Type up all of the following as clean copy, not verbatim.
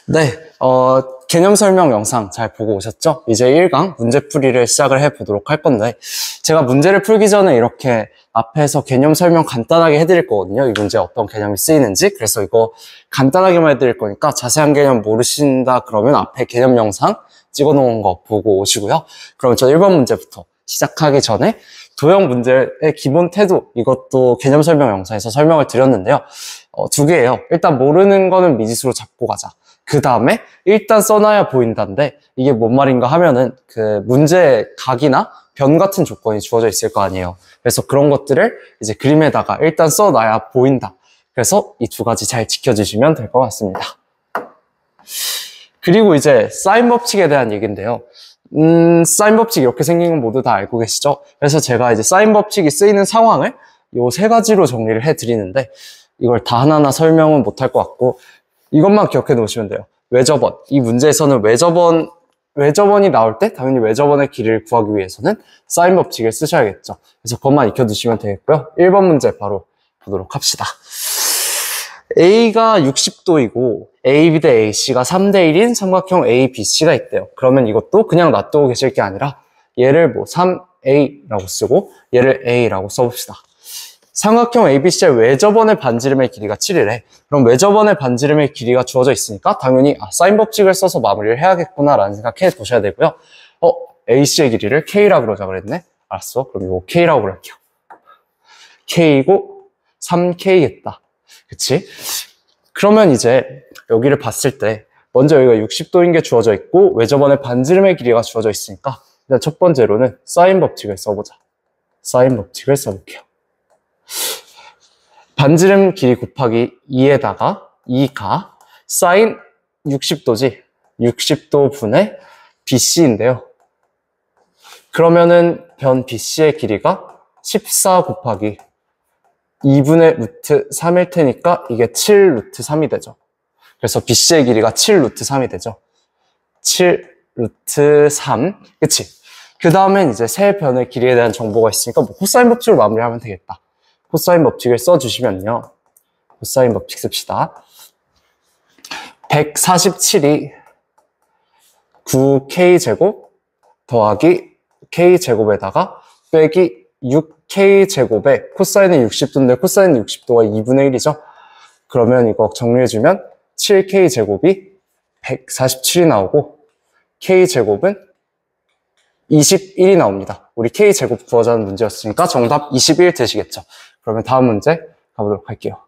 네, 개념 설명 영상 잘 보고 오셨죠? 이제 1강 문제풀이를 시작을 해보도록 할 건데, 제가 문제를 풀기 전에 이렇게 앞에서 개념 설명 간단하게 해드릴 거거든요. 이 문제에 어떤 개념이 쓰이는지. 그래서 이거 간단하게만 해드릴 거니까 자세한 개념 모르신다 그러면 앞에 개념 영상 찍어 놓은 거 보고 오시고요. 그럼 저 1번 문제부터 시작하기 전에 도형 문제의 기본 태도, 이것도 개념 설명 영상에서 설명을 드렸는데요. 두 개예요. 일단 모르는 거는 미지수로 잡고 가자. 그 다음에 일단 써놔야 보인다인데, 이게 뭔 말인가 하면은 그 문제 각이나 변 같은 조건이 주어져 있을 거 아니에요. 그래서 그런 것들을 이제 그림에다가 일단 써놔야 보인다. 그래서 이 두 가지 잘 지켜주시면 될 것 같습니다. 그리고 이제 사인 법칙에 대한 얘기인데요. 사인 법칙 이렇게 생긴 건 모두 다 알고 계시죠? 그래서 제가 이제 사인 법칙이 쓰이는 상황을 요 세 가지로 정리를 해드리는데, 이걸 다 하나하나 설명은 못할 것 같고, 이것만 기억해 놓으시면 돼요. 외접원. 이 문제에서는 외접원이 나올 때 당연히 외접원의 길이를 구하기 위해서는 사인 법칙을 쓰셔야겠죠. 그래서 그것만 익혀두시면 되겠고요. 1번 문제 바로 보도록 합시다. A가 60도이고 AB 대 AC가 3대 1인 삼각형 ABC가 있대요. 그러면 이것도 그냥 놔두고 계실 게 아니라 얘를 뭐 3A라고 쓰고 얘를 A라고 써봅시다. 삼각형 ABC의 외접원의 반지름의 길이가 7이래. 그럼 외접원의 반지름의 길이가 주어져 있으니까 당연히 사인 법칙을 써서 마무리를 해야겠구나 라는 생각해 보셔야 되고요. AC의 길이를 K라고 그러자 그랬네. 알았어. 그럼 이거 K라고 그럴게요. K이고 3K겠다. 그치? 그러면 이제 여기를 봤을 때 먼저 여기가 60도인 게 주어져 있고 외접원의 반지름의 길이가 주어져 있으니까 일단 첫 번째로는 사인 법칙을 써보자. 사인 법칙을 써볼게요. 반지름 길이 곱하기 2에다가 2가 사인 60도지. 60도 분의 BC인데요. 그러면은 변 BC의 길이가 14 곱하기 2분의 루트 3일 테니까 이게 7 루트 3이 되죠. 그래서 BC의 길이가 7 루트 3이 되죠. 7 루트 3. 그치? 그 다음엔 이제 세 변의 길이에 대한 정보가 있으니까 뭐 코사인 법칙으로 마무리하면 되겠다. 코사인 법칙을 써주시면요. 코사인 법칙 씁시다. 147이 9K제곱 더하기 K제곱에다가 빼기 6K제곱에 코사인은 60도인데 코사인은 60도가 2분의 1이죠. 그러면 이거 정리해주면 7K제곱이 147이 나오고 K제곱은 21이 나옵니다. 우리 K제곱 구하자는 문제였으니까 정답 21 되시겠죠. 그러면 다음 문제 가보도록 할게요.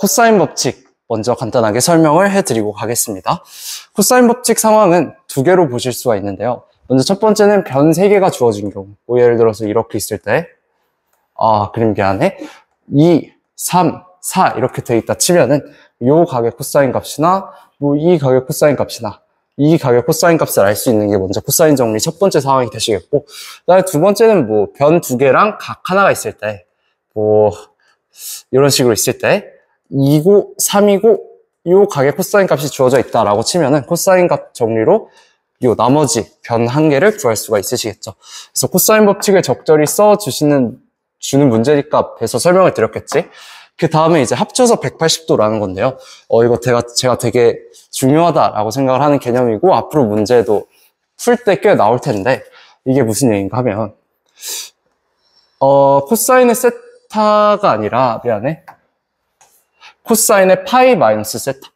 코사인 법칙 먼저 간단하게 설명을 해드리고 가겠습니다. 코사인 법칙 상황은 두 개로 보실 수가 있는데요. 먼저 첫 번째는 변 3개가 주어진 경우. 뭐 예를 들어서 이렇게 있을 때 그림 미안해. 2, 3, 4 이렇게 돼 있다 치면은 요 각의 코사인 값이나 뭐 이 각의 코사인 값이나 이 각의 코사인 값을 알 수 있는 게 먼저 코사인 정리 첫 번째 상황이 되시겠고, 그다음에 두 번째는 뭐 변 2개랑 각 하나가 있을 때 뭐 이런 식으로 있을 때 2고 3이고 요 각의 코사인 값이 주어져 있다라고 치면은 코사인 값 정리로 요 나머지 변 1개를 구할 수가 있으시겠죠. 그래서 코사인 법칙을 적절히 주는 문제니까 앞에서 설명을 드렸겠지. 그 다음에 이제 합쳐서 180도라는 건데요. 이거 제가 되게 중요하다라고 생각을 하는 개념이고 앞으로 문제도 풀 때 꽤 나올 텐데, 이게 무슨 얘기인가 하면 코사인의 세타가 아니라 미안해. 코사인의 파이 마이너스 세타.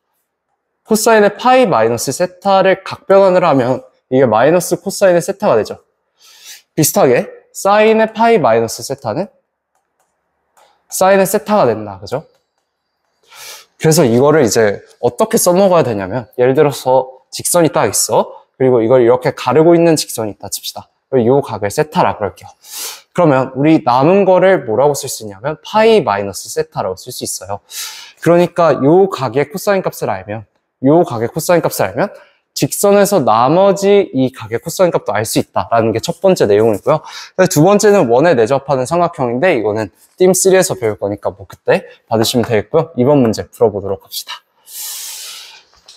코사인의 파이 마이너스 세타를 각변환을 하면 이게 마이너스 코사인의 세타가 되죠. 비슷하게 사인의 파이 마이너스 세타는 사인의 세타가 된다. 그죠? 그래서 이거를 이제 어떻게 써먹어야 되냐면, 예를 들어서 직선이 딱 있어. 그리고 이걸 이렇게 가르고 있는 직선이 있다 칩시다. 이 각을 세타라 그럴게요. 그러면 우리 남은 거를 뭐라고 쓸 수 있냐면 파이 마이너스 세타라고 쓸 수 있어요. 그러니까 이 각의 코사인 값을 알면, 직선에서 나머지 이 각의 코사인 값도 알 수 있다라는 게 첫 번째 내용이고요. 두 번째는 원에 내접하는 삼각형인데, 이거는 띠임3에서 배울 거니까 뭐 그때 받으시면 되겠고요. 이번 문제 풀어보도록 합시다.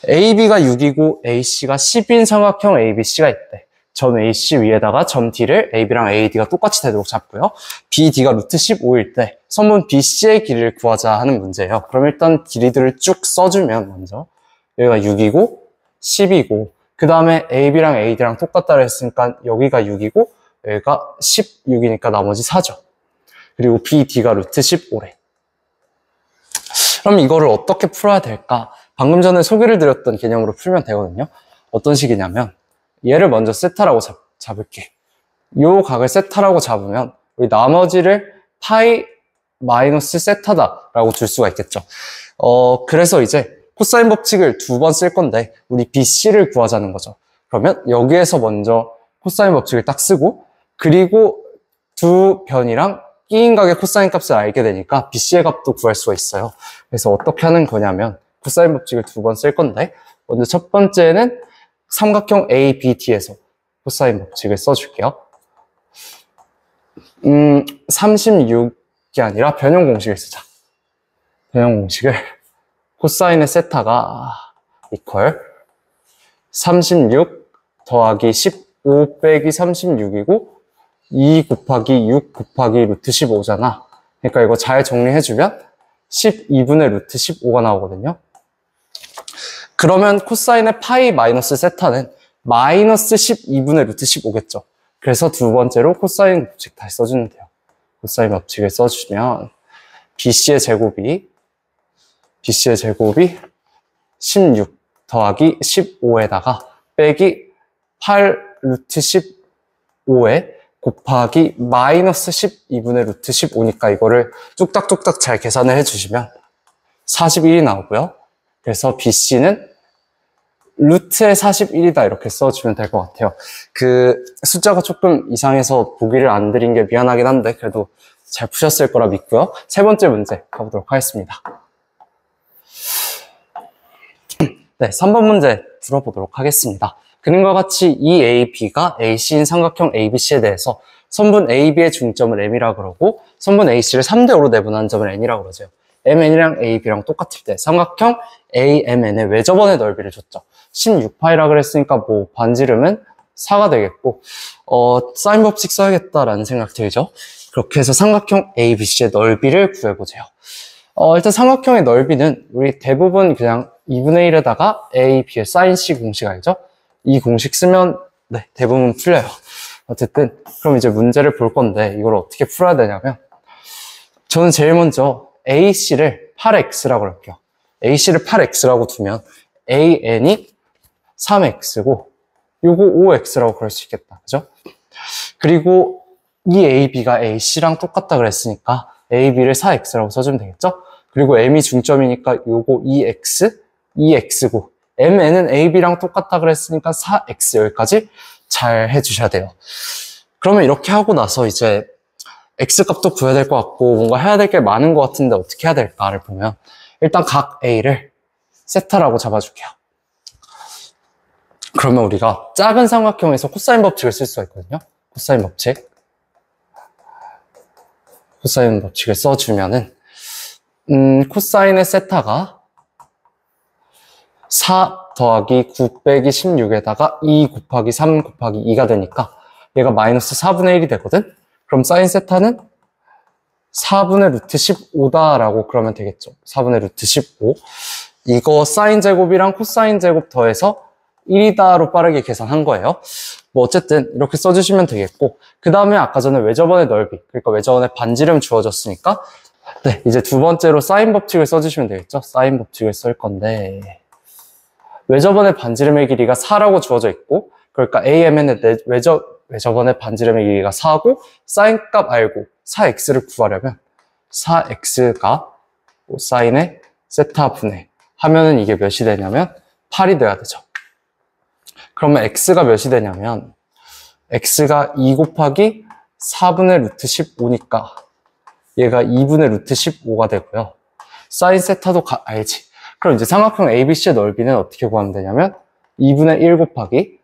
AB가 6이고 AC가 10인 삼각형 ABC가 있대. 점 AC 위에다가 점 D를 AB랑 AD가 똑같이 되도록 잡고요. BD가 루트 15일 때 선분 BC의 길이를 구하자 하는 문제예요. 그럼 일단 길이들을 쭉 써주면 먼저 여기가 6이고 10이고 그 다음에 AB랑 AD랑 똑같다 그랬으니까 여기가 6이고 여기가 16이니까 나머지 4죠. 그리고 BD가 루트 15래. 그럼 이거를 어떻게 풀어야 될까? 방금 전에 소개를 드렸던 개념으로 풀면 되거든요. 어떤 식이냐면 얘를 먼저 세타라고 잡을게. 요 각을 세타라고 잡으면 우리 나머지를 파이 마이너스 세타다라고 줄 수가 있겠죠. 그래서 이제 코사인 법칙을 2번 쓸 건데 우리 BC를 구하자는 거죠. 그러면 여기에서 먼저 코사인 법칙을 딱 쓰고 그리고 두 변이랑 끼인각의 코사인 값을 알게 되니까 BC의 값도 구할 수가 있어요. 그래서 어떻게 하는 거냐면 코사인 법칙을 2번 쓸 건데 먼저 첫 번째는 삼각형 ABD에서 코사인 법칙을 써줄게요. 36이 아니라 변형 공식을 쓰자. 변형 공식을 코사인의 세타가 이퀄 36 더하기 15 빼기 36이고 2 곱하기 6 곱하기 루트 15잖아. 그러니까 이거 잘 정리해주면 12분의 루트 15가 나오거든요. 그러면 코사인의 파이 마이너스 세타는 마이너스 12분의 루트 15겠죠. 그래서 두 번째로 코사인 법칙 다시 써주면 돼요. 코사인 법칙을 써주면 BC의 제곱이 16 더하기 15에다가 빼기 8 루트 15에 곱하기 마이너스 12분의 루트 15니까 이거를 뚝딱뚝딱 잘 계산을 해주시면 41이 나오고요. 그래서 BC는 루트에 41이다 이렇게 써주면 될 것 같아요. 그 숫자가 조금 이상해서 보기를 안 드린 게 미안하긴 한데 그래도 잘 푸셨을 거라 믿고요. 세 번째 문제 가보도록 하겠습니다. 네, 3번 문제 들어보도록 하겠습니다. 그림과 같이 이 AB가 AC인 삼각형 ABC에 대해서 선분 AB의 중점을 M이라 그러고 선분 AC를 3대5로 내분하는 점을 N이라 그러죠. MN이랑 AB랑 똑같을 때 삼각형 AMN의 외접원의 넓이를 줬죠. 16파이라 그랬으니까 뭐 반지름은 4가 되겠고 사인 법칙 써야겠다라는 생각 들죠. 그렇게 해서 삼각형 ABC의 넓이를 구해보세요. 일단 삼각형의 넓이는 우리 대부분 그냥 2분의 1에다가 A, B의 사인 C 공식 알죠? 이 공식 쓰면 네, 대부분 풀려요. 어쨌든 그럼 이제 문제를 볼 건데 이걸 어떻게 풀어야 되냐면 저는 제일 먼저 AC를 8X라고 할게요. AC를 8X라고 두면 AN이 3X고 요거 5X라고 그럴 수 있겠다. 그죠? 그리고 이 AB가 AC랑 똑같다 그랬으니까 AB를 4X라고 써주면 되겠죠? 그리고 M이 중점이니까 요거 2X, 2X고 MN은 AB랑 똑같다 그랬으니까 4X 여기까지 잘 해주셔야 돼요. 그러면 이렇게 하고 나서 이제 X값도 구해야 될 것 같고 뭔가 해야 될 게 많은 것 같은데 어떻게 해야 될까를 보면 일단 각 A를 세타라고 잡아줄게요. 그러면 우리가 작은 삼각형에서 코사인 법칙을 쓸 수가 있거든요. 코사인 법칙을 써주면은 코사인의 세타가 4 더하기 9 빼기 16에다가 2 곱하기 3 곱하기 2가 되니까 얘가 마이너스 4분의 1이 되거든? 그럼 사인 세타는 4분의 루트 15다라고 그러면 되겠죠. 4분의 루트 15. 이거 사인 제곱이랑 코사인 제곱 더해서 1이다로 빠르게 계산한 거예요. 뭐 어쨌든 이렇게 써주시면 되겠고 그 다음에 아까 전에 외접원의 넓이 그러니까 외접원의 반지름 주어졌으니까 네, 이제 두 번째로 사인 법칙을 써주시면 되겠죠. 사인 법칙을 쓸 건데 외접원의 반지름의 길이가 4라고 주어져 있고 그러니까 AMN의 외접원의 반지름의 길이가 4고 사인 값 알고 4X를 구하려면 4X가 사인의 세타 분의 하면은 이게 몇이 되냐면 8이 돼야 되죠. 그러면 X가 몇이 되냐면 X가 2 곱하기 4분의 루트 15니까 얘가 2분의 루트 15가 되고요. 사인 세타도 알지. 그럼 이제 삼각형 ABC의 넓이는 어떻게 구하면 되냐면 2분의 1 곱하기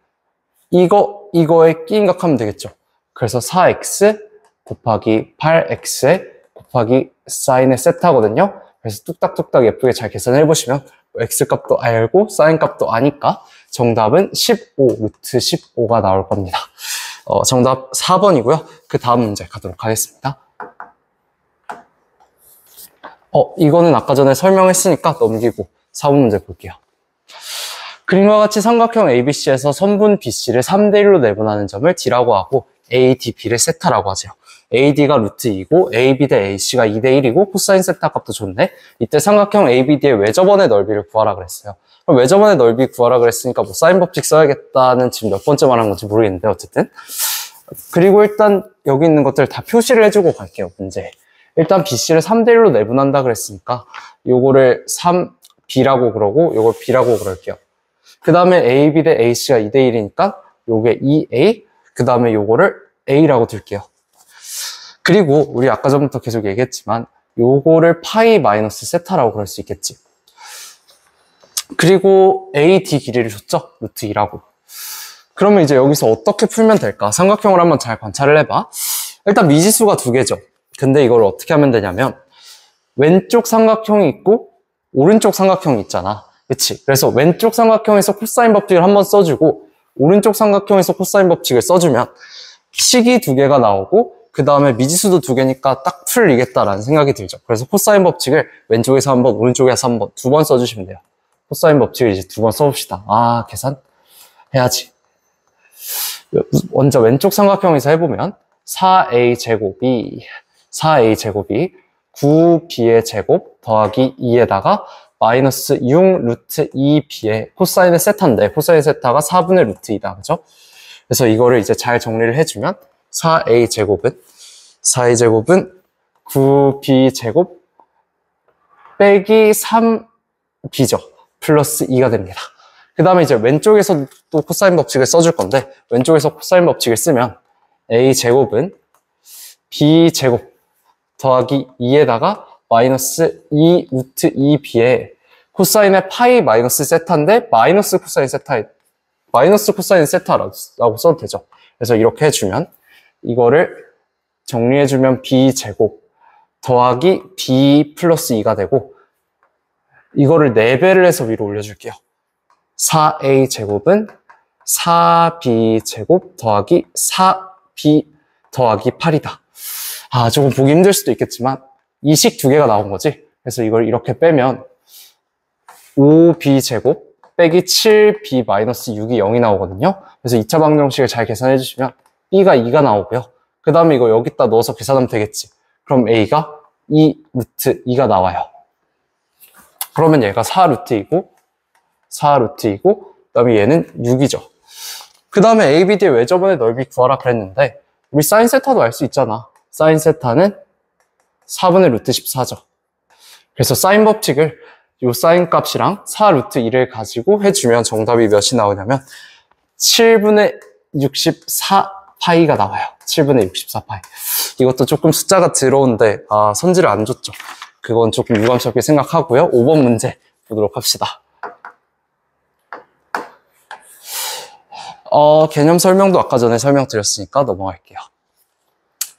이거에 끼인각하면 되겠죠. 그래서 4X 곱하기 8X에 곱하기 사인의 세타거든요. 그래서 뚝딱뚝딱 예쁘게 잘 계산해 보시면 X값도 알고 사인값도 아니까 정답은 15 루트 15가 나올 겁니다. 정답 4번이고요. 그 다음 문제 가도록 하겠습니다. 이거는 아까 전에 설명했으니까 넘기고 4번 문제 볼게요. 그림과 같이 삼각형 ABC에서 선분 BC를 3대1로 내분하는 점을 D라고 하고 ADB를 세타라고 하죠. AD가 루트 2고 AB 대 AC가 2대1이고 코사인 세타 값도 좋네. 이때 삼각형 ABD의 외접원의 넓이를 구하라 그랬어요. 그럼 외접원의 넓이 구하라 그랬으니까 뭐 사인 법칙 써야겠다는 지금 몇 번째 말한 건지 모르겠는데 어쨌든. 그리고 일단 여기 있는 것들 다 표시를 해주고 갈게요. 문제. 일단 BC를 3대1로 내분한다 그랬으니까 요거를 3B라고 그러고 요걸 B라고 그럴게요. 그 다음에 AB 대 AC가 2대1이니까 요게 2A, 그 다음에 요거를 A라고 둘게요. 그리고 우리 아까 전부터 계속 얘기했지만 요거를 파이 마이너스 세타라고 그럴 수 있겠지. 그리고 AD 길이를 줬죠? 루트 2라고. 그러면 이제 여기서 어떻게 풀면 될까? 삼각형을 한번 잘 관찰을 해봐. 일단 미지수가 두 개죠. 근데 이걸 어떻게 하면 되냐면 왼쪽 삼각형이 있고 오른쪽 삼각형이 있잖아. 그치? 그래서 왼쪽 삼각형에서 코사인 법칙을 한번 써주고 오른쪽 삼각형에서 코사인 법칙을 써주면 식이 두 개가 나오고 그 다음에 미지수도 두 개니까 딱 풀리겠다라는 생각이 들죠. 그래서 코사인 법칙을 왼쪽에서 한 번, 오른쪽에서 한 번, 두 번 써주시면 돼요. 코사인 법칙을 이제 두 번 써봅시다. 아, 계산 해야지. 먼저 왼쪽 삼각형에서 해보면 4a 제곱이 9b의 제곱 더하기 2에다가 마이너스 6 루트 2b의 코사인의 세타인데 코사인 세타가 4분의 루트 2다. 그죠? 그래서 이거를 이제 잘 정리를 해주면 4a 제곱은 9b 제곱 빼기 3b죠. 플러스 2가 됩니다. 그 다음에 이제 왼쪽에서 또 코사인 법칙을 써줄 건데 왼쪽에서 코사인 법칙을 쓰면 a 제곱은 b 제곱 더하기 2에다가 마이너스 2 루트 2b의 코사인의 파이 마이너스 세타인데 마이너스 코사인 세타라고 써도 되죠. 그래서 이렇게 해주면 이거를 정리해주면 b 제곱 더하기 b 플러스 2가 되고 이거를 4배를 해서 위로 올려줄게요. 4a 제곱은 4b 제곱 더하기 4b 더하기 8이다. 아, 조금 보기 힘들 수도 있겠지만 이 식 두 개가 나온 거지. 그래서 이걸 이렇게 빼면 5b 제곱 빼기 7b 마이너스 6이 0이 나오거든요. 그래서 2차 방정식을 잘 계산해 주시면 b가 2가 나오고요. 그 다음에 이거 여기다 넣어서 계산하면 되겠지. 그럼 a가 2 루트 2가 나와요. 그러면 얘가 4 루트이고 그 다음에 얘는 6이죠. 그 다음에 ABD의 외접원의 넓이 구하라 그랬는데 우리 사인 세타도 알 수 있잖아. 사인 세타는 4분의 루트 14죠. 그래서 사인 법칙을 이 사인 값이랑 4 루트 2를 가지고 해주면 정답이 몇이 나오냐면 7분의 64 파이가 나와요. 7분의 64 파이. 이것도 조금 숫자가 들어온데 선지를 안 줬죠. 그건 조금 유감스럽게 생각하고요. 5번 문제 보도록 합시다. 개념 설명도 아까 전에 설명드렸으니까 넘어갈게요.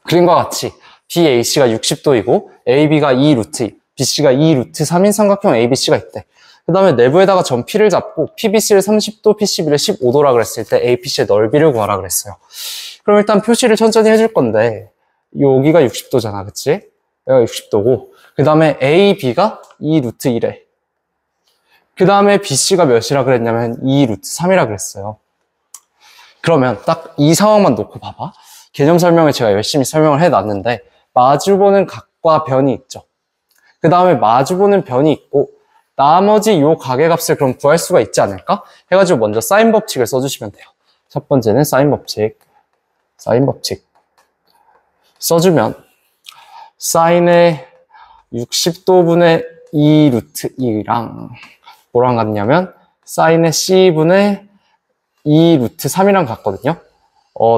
그림과 같이 BAC가 60도이고 AB가 2 루트 2, BC가 2 루트 3인 삼각형 ABC가 있대. 그 다음에 내부에다가 점 P를 잡고 PBC를 30도, PCB를 15도라 그랬을 때 APC의 넓이를 구하라 그랬어요. 그럼 일단 표시를 천천히 해줄 건데 여기가 60도잖아, 그치? 여기가 60도고 그 다음에 AB가 2 루트 1에 그 다음에 BC가 몇이라 그랬냐면 2 루트 3이라 그랬어요. 그러면 딱 이 상황만 놓고 봐봐. 개념 설명을 제가 열심히 설명을 해놨는데 마주보는 각과 변이 있죠. 그 다음에 마주보는 변이 있고 나머지 요 가계값을 그럼 구할 수가 있지 않을까? 해가지고 먼저 사인 법칙을 써주시면 돼요. 첫 번째는 사인 법칙 써주면 사인의 60도분의 2 루트 2랑 뭐랑 같냐면 사인의 C분의 2 루트 3이랑 같거든요.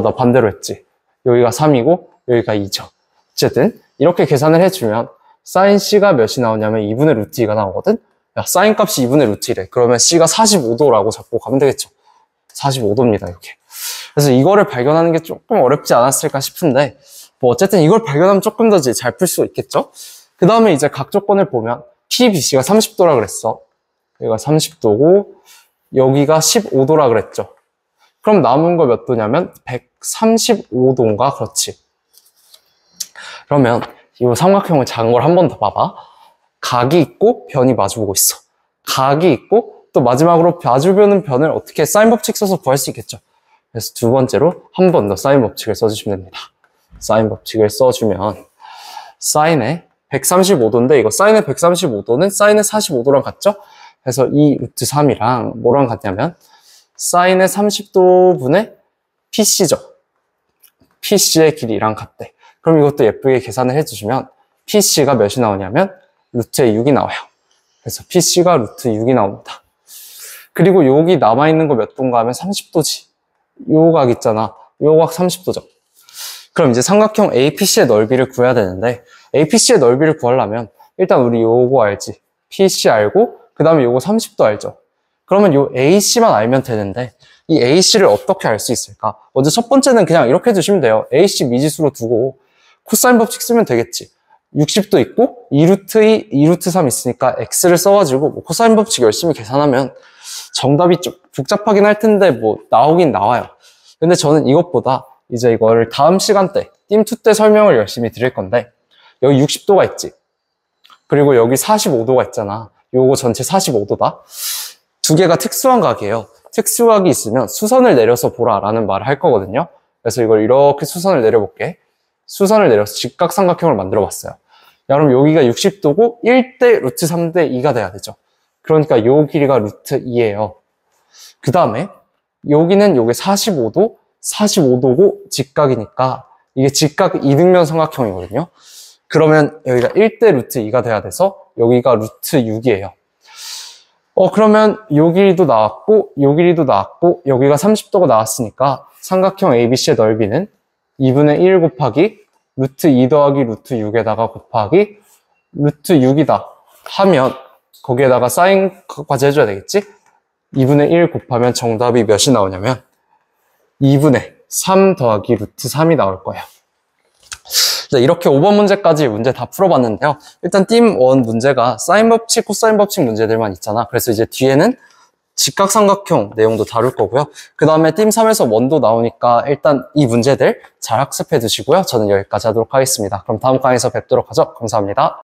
나 반대로 했지. 여기가 3이고 여기가 2죠. 어쨌든 이렇게 계산을 해주면 사인 C가 몇이 나오냐면 2분의 루트 2가 나오거든. 야, 사인 값이 2분의 루트 2래. 그러면 C가 45도라고 잡고 가면 되겠죠. 45도입니다, 이렇게. 그래서 이거를 발견하는 게 조금 어렵지 않았을까 싶은데 뭐 어쨌든 이걸 발견하면 조금 더 잘 풀 수 있겠죠. 그 다음에 이제 각 조건을 보면 PBC가 30도라 그랬어. 여기가 30도고 여기가 15도라 그랬죠. 그럼 남은 거 몇 도냐면 135도인가? 그렇지. 그러면 이 삼각형을 작은 걸 한 번 더 봐봐. 각이 있고 변이 마주보고 있어. 각이 있고 또 마지막으로 봐주는 변을 어떻게 사인 법칙 써서 구할 수 있겠죠. 그래서 두 번째로 한 번 더 사인 법칙을 써주시면 됩니다. 사인 법칙을 써주면 사인의 135도인데 이거 사인의 135도는 사인의 45도랑 같죠? 그래서 이 루트 3이랑 뭐랑 같냐면 사인의 30도분의 PC죠. PC의 길이랑 같대. 그럼 이것도 예쁘게 계산을 해주시면 PC가 몇이 나오냐면 루트의 6이 나와요. 그래서 PC가 루트 6이 나옵니다. 그리고 여기 남아있는 거 몇 도인가 하면 30도지. 요 각 있잖아. 요 각 30도죠. 그럼 이제 삼각형 APC의 넓이를 구해야 되는데 APC의 넓이를 구하려면 일단 우리 요거 알지? PC 알고 그 다음에 요거 30도 알죠? 그러면 요 AC만 알면 되는데 이 AC를 어떻게 알 수 있을까? 먼저 첫 번째는 그냥 이렇게 두시면 돼요. AC 미지수로 두고 코사인 법칙 쓰면 되겠지. 60도 있고 2루트 2, 2루트 3 있으니까 X를 써가지고 뭐 코사인 법칙 열심히 계산하면 정답이 좀 복잡하긴 할 텐데 뭐 나오긴 나와요. 근데 저는 이것보다 이제 이거를 다음 시간 때 띵2 때 설명을 열심히 드릴 건데 여기 60도가 있지. 그리고 여기 45도가 있잖아. 요거 전체 45도다. 두 개가 특수한 각이에요. 특수각이 있으면 수선을 내려서 보라 라는 말을 할 거거든요. 그래서 이걸 이렇게 수선을 내려볼게. 수선을 내려서 직각삼각형을 만들어 봤어요. 야, 그럼 여기가 60도고 1대 루트 3대 2가 돼야 되죠. 그러니까 요 길이가 루트 2예요. 그 다음에 여기는 요게 45도, 45도고 직각이니까 이게 직각 이등변 삼각형이거든요. 그러면 여기가 1대 루트 2가 돼야 돼서 여기가 루트 6이에요. 그러면 요 길이도 나왔고 요 길이도 나왔고 여기가 30도가 나왔으니까 삼각형 ABC의 넓이는 2분의 1 곱하기 루트 2 더하기 루트 6에다가 곱하기 루트 6이다 하면 거기에다가 사인까지 해줘야 되겠지? 2분의 1 곱하면 정답이 몇이 나오냐면 2분의 3 더하기 루트 3이 나올 거예요. 이렇게 5번 문제까지 문제 다 풀어봤는데요. 일단 띵1 문제가 사인 법칙, 코사인 법칙 문제들만 있잖아. 그래서 이제 뒤에는 직각삼각형 내용도 다룰 거고요. 그 다음에 띵3에서 1도 나오니까 일단 이 문제들 잘 학습해 두시고요. 저는 여기까지 하도록 하겠습니다. 그럼 다음 강의에서 뵙도록 하죠. 감사합니다.